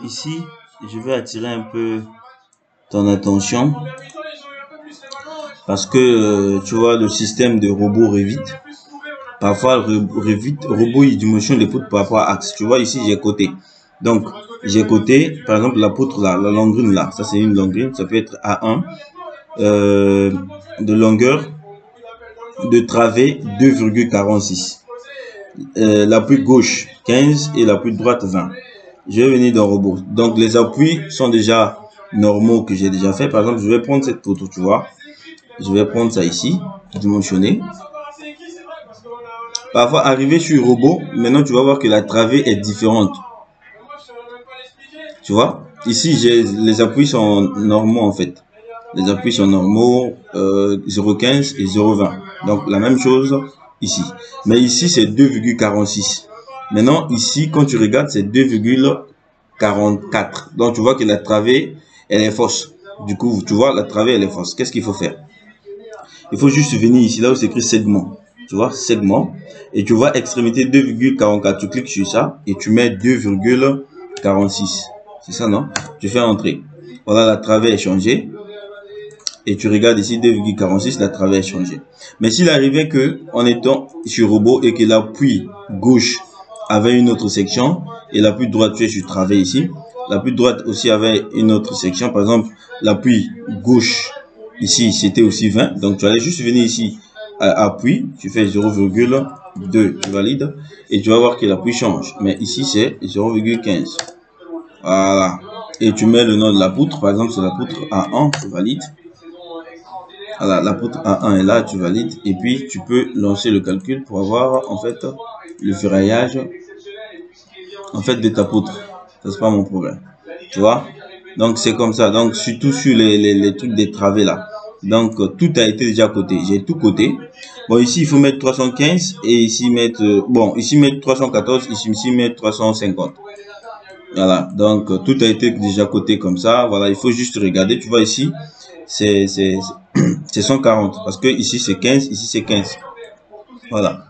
Ici, je vais attirer un peu ton attention parce que tu vois le système de robot Revit. Parfois, Revit, robot, il dimensionne les poutres par rapport à axe. Tu vois, ici, j'ai côté. Donc, j'ai côté, par exemple, la poutre là, la longrine là. Ça, c'est une longrine. Ça peut être A1 de longueur, de travée 2,46. L'appui gauche 15 et l'appui droite 20. Je vais venir dans robot. Donc les appuis sont déjà normaux que j'ai déjà fait. Par exemple, je vais prendre cette photo, tu vois. Je vais prendre ça ici, dimensionner. Parfois, arrivé sur robot, maintenant tu vas voir que la travée est différente. Tu vois, ici les appuis sont normaux en fait. Les appuis sont normaux, 0,15 et 0,20. Donc la même chose ici. Mais ici c'est 2,46. Maintenant ici quand tu regardes c'est 2,44. Donc tu vois que la travée elle est fausse. Du coup tu vois la travée elle est fausse. Qu'est-ce qu'il faut faire? Il faut juste venir ici là où c'est écrit segment. Tu vois segment. Et tu vois extrémité 2,44. Tu cliques sur ça et tu mets 2,46. C'est ça non? Tu fais entrer. Voilà la travée est changée. Et tu regardes ici 2,46, la travée est changée. Mais s'il arrivait que, en étant sur robot et que l'appui gauche avait une autre section et l'appui droite, tu es sur travée ici, l'appui droite aussi avait une autre section. Par exemple, l'appui gauche ici, c'était aussi 20. Donc, tu allais juste venir ici à appui, tu fais 0,2, tu valides et tu vas voir que l'appui change. Mais ici, c'est 0,15. Voilà. Et tu mets le nom de la poutre. Par exemple, c'est la poutre A1, tu valides. Voilà, la poutre A1 est là, tu valides et puis tu peux lancer le calcul pour avoir en fait le ferraillage en fait de ta poutre. Ça c'est pas mon problème, tu vois. Donc c'est comme ça. Donc surtout sur les trucs des travées là. Donc tout a été déjà coté. J'ai tout coté. Bon ici il faut mettre 315 et ici mettre bon ici mettre 314, ici mettre 350. Voilà, donc tout a été déjà coté comme ça. Voilà, il faut juste regarder. Tu vois ici, c'est 140 parce que ici c'est 15, ici c'est 15. Voilà.